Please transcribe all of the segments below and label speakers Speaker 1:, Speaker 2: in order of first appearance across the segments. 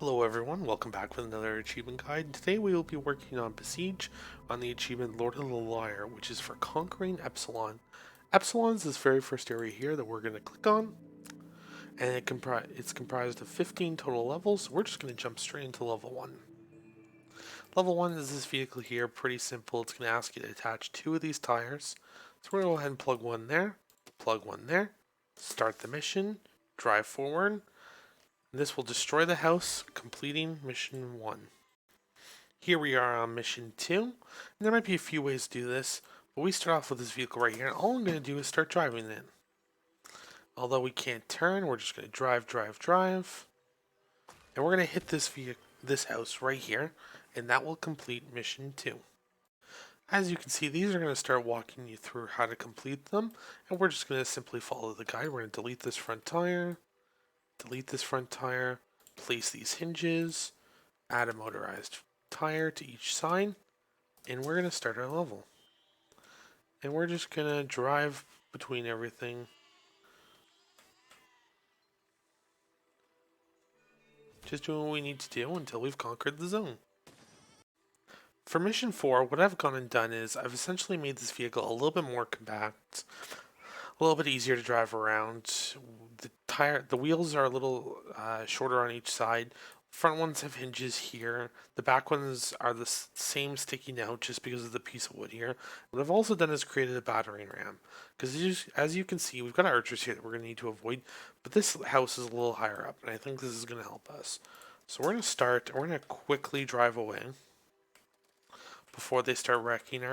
Speaker 1: Hello everyone, welcome back with another achievement guide. Today we will be working on Beseige on the achievement Lord of the Lyre, which is for conquering IPSILON. IPSILON is this very first area here that we're going to click on, and it's comprised of 15 total levels. So we're just going to jump straight into level 1. Level 1 is this vehicle here, pretty simple. It's going to ask you to attach 2 of these tires. So we're going to go ahead and plug one there, start the mission, drive forward. This will destroy the house, completing mission 1. Here we are on mission 2, and there might be a few ways to do this, but we start off with this vehicle right here, and all I'm going to do is start driving it. Although we can't turn, we're just going to drive, and we're going to hit this house right here, and that will complete mission 2. As you can see, these are going to start walking you through how to complete them, and we're just going to simply follow the guide. We're going to delete this front tire, place these hinges, add a motorized tire to each side, and we're going to start our level. And we're just going to drive between everything. Just doing what we need to do until we've conquered the zone. For mission 4, what I've gone and done is I've essentially made this vehicle a little bit more compact, a little bit easier to drive around. The wheels are a little shorter on each side. Front ones have hinges here. The back ones are the same sticking out just because of the piece of wood here. What I've also done is created a battering ram. Because as you can see, we've got archers here that we're going to need to avoid. But this house is a little higher up, and I think this is going to help us. So we're going to start, we're going to quickly drive away before they start wrecking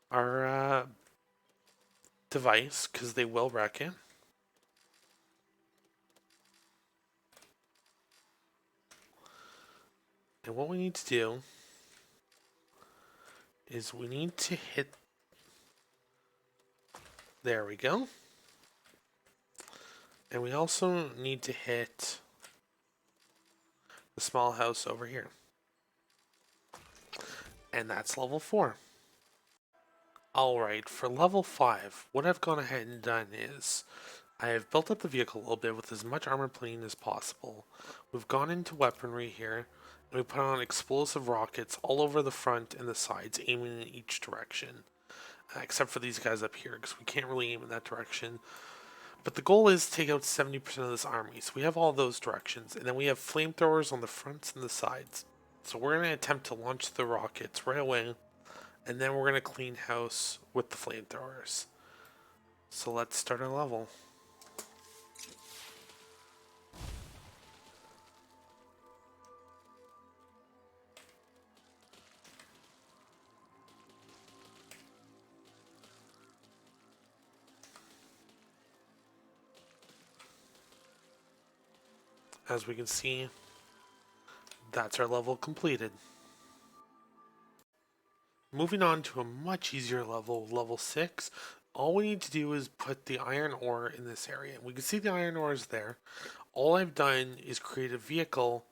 Speaker 1: our device, because they will wreck it. And what we need to do is we need to hit, there we go. And we also need to hit the small house over here. And that's level 4. Alright, for level 5, what I've gone ahead and done is I have built up the vehicle a little bit with as much armor plating as possible. We've gone into weaponry here, and we put on explosive rockets all over the front and the sides, aiming in each direction. Except for these guys up here, because we can't really aim in that direction. But the goal is to take out 70% of this army, so we have all those directions. And then we have flamethrowers on the fronts and the sides. So we're going to attempt to launch the rockets right away, and then we're going to clean house with the flamethrowers. So let's start our level. As we can see, that's our level completed. Moving on to a much easier level, level 6, all we need to do is put the iron ore in this area. We can see the iron ore is there. All I've done is create a vehicle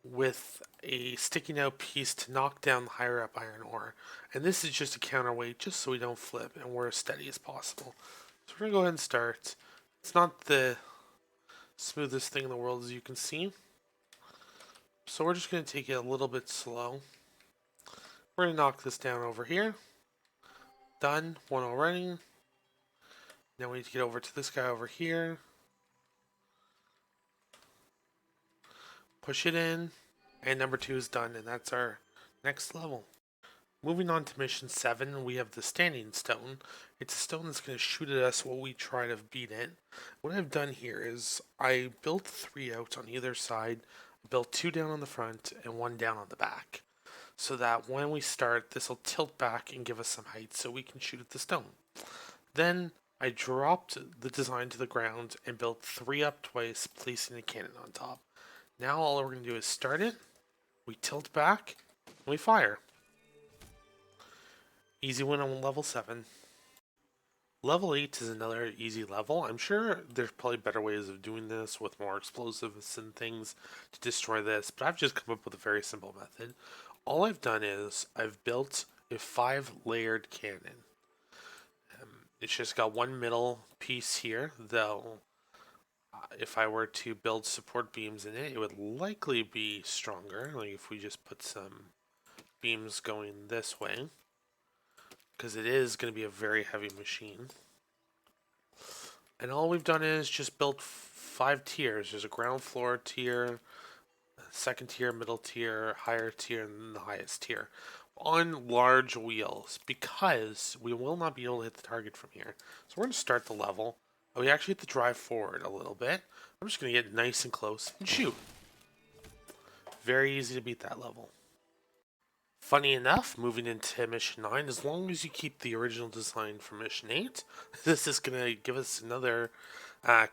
Speaker 1: with a sticking out piece to knock down the higher up iron ore. And this is just a counterweight just so we don't flip and we're as steady as possible. So we're going to go ahead and start. It's not the smoothest thing in the world, as you can see. So we're just going to take it a little bit slow. We're going to knock this down over here. Done. One already. Now we need to get over to this guy over here. Push it in. And number 2 is done, and that's our next level. Moving on to mission 7, we have the standing stone. It's a stone that's going to shoot at us while we try to beat it. What I've done here is I built 3 out on either side. I built 2 down on the front and 1 down on the back, so that when we start, this will tilt back and give us some height so we can shoot at the stone. Then I dropped the design to the ground and built 3 up twice, placing a cannon on top. Now all we're going to do is start it, we tilt back, and we fire. Easy win on level 7. Level 8 is another easy level. I'm sure there's probably better ways of doing this with more explosives and things to destroy this, but I've just come up with a very simple method. All I've done is I've built a 5-layered cannon. It's just got one middle piece here, though if I were to build support beams in it, it would likely be stronger. Like if we just put some beams going this way, because it is going to be a very heavy machine. And all we've done is just built 5 tiers. There's a ground floor tier, second tier, middle tier, higher tier, and then the highest tier on large wheels, because we will not be able to hit the target from here. So we're going to start the level. We actually have to drive forward a little bit. I'm just going to get nice and close and shoot. Very easy to beat that level. Funny enough, moving into Mission 9, as long as you keep the original design from Mission 8, this is going to give us another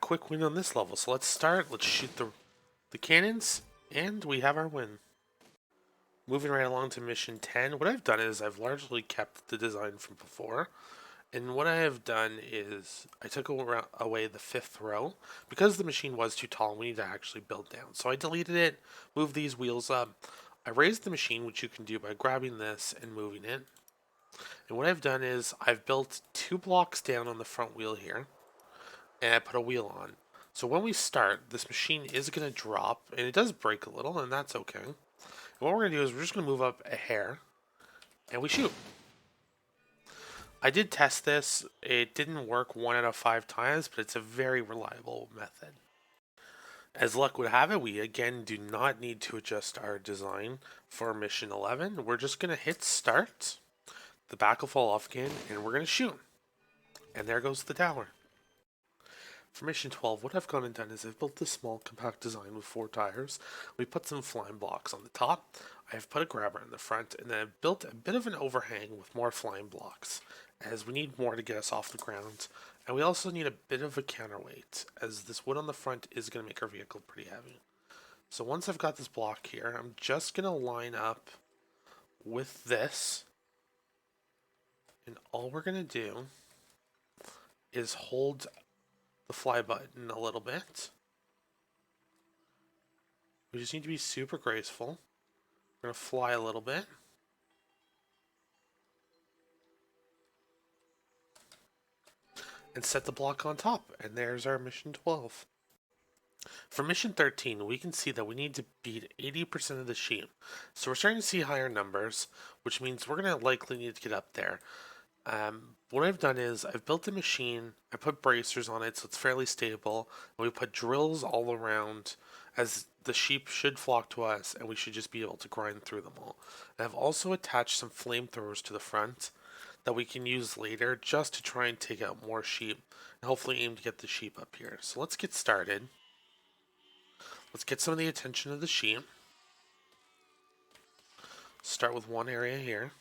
Speaker 1: quick win on this level. So let's start, let's shoot the cannons, and we have our win. Moving right along to Mission 10, what I've done is I've largely kept the design from before. And what I have done is I took away the 5th row. Because the machine was too tall, we need to actually build down. So I deleted it, moved these wheels up. I raised the machine, which you can do by grabbing this and moving it. And what I've done is I've built 2 blocks down on the front wheel here. And I put a wheel on. So when we start, this machine is going to drop. And it does break a little, and that's okay. And what we're going to do is we're just going to move up a hair. And we shoot. I did test this. It didn't work 1 out of 5 times, but it's a very reliable method. As luck would have it, we again do not need to adjust our design for Mission 11. We're just going to hit start. The back will fall off again, and we're going to shoot. And there goes the tower. For Mission 12, what I've gone and done is I've built this small compact design with 4 tires. We put some flying blocks on the top. I've put a grabber in the front, and then I've built a bit of an overhang with more flying blocks, as we need more to get us off the ground. And we also need a bit of a counterweight, as this wood on the front is going to make our vehicle pretty heavy. So once I've got this block here, I'm just going to line up with this. And all we're going to do is hold the fly button a little bit. We just need to be super graceful. We're going to fly a little bit. And set the block on top. And there's our Mission 12. For Mission 13, we can see that we need to beat 80% of the sheep. So we're starting to see higher numbers, which means we're going to likely need to get up there. What I've done is I've built a machine, I put bracers on it so it's fairly stable, and we put drills all around, as the sheep should flock to us and we should just be able to grind through them all. And I've also attached some flamethrowers to the front that we can use later just to try and take out more sheep and hopefully aim to get the sheep up here. So let's get started. Let's get some of the attention of the sheep. Start with one area here.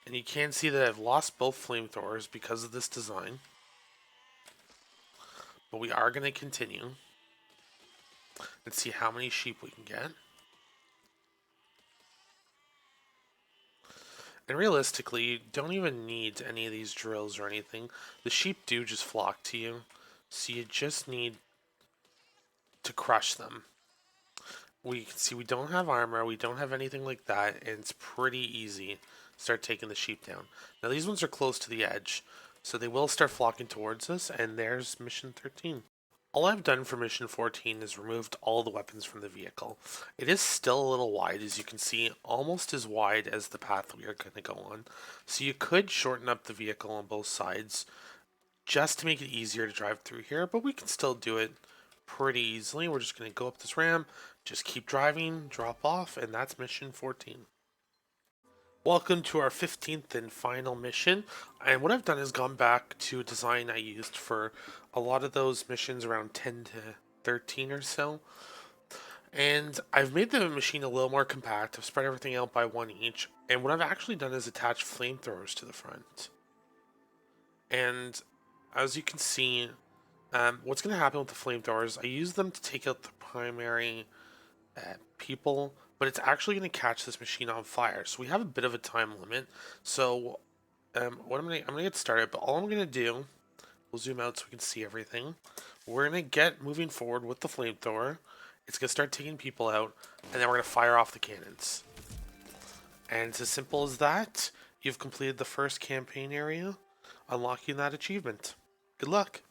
Speaker 1: And you can see that I've lost both flamethrowers because of this design. But we are going to continue and see how many sheep we can get. And realistically, you don't even need any of these drills or anything. The sheep do just flock to you, so you just need to crush them. We can see we don't have armor, we don't have anything like that, and it's pretty easy to start taking the sheep down. Now these ones are close to the edge, so they will start flocking towards us, and there's Mission 13. All I've done for Mission 14 is removed all the weapons from the vehicle. It is still a little wide, as you can see, almost as wide as the path we are going to go on. So you could shorten up the vehicle on both sides just to make it easier to drive through here, but we can still do it pretty easily. We're just going to go up this ramp, just keep driving, drop off, and that's Mission 14. Welcome to our 15th and final mission, and what I've done is gone back to a design I used for a lot of those missions around 10 to 13 or so, and I've made the machine a little more compact. I've spread everything out by 1 each, and what I've actually done is attach flamethrowers to the front. And as you can see, what's going to happen with the flamethrowers, I use them to take out the primary people, but it's actually going to catch this machine on fire. So we have a bit of a time limit. So what I'm gonna get started, but all I'm gonna do, we'll zoom out so we can see everything. We're gonna get moving forward with the flamethrower. It's gonna start taking people out, and then we're gonna fire off the cannons. And it's as simple as that. You've completed the first campaign area, unlocking that achievement. Good luck!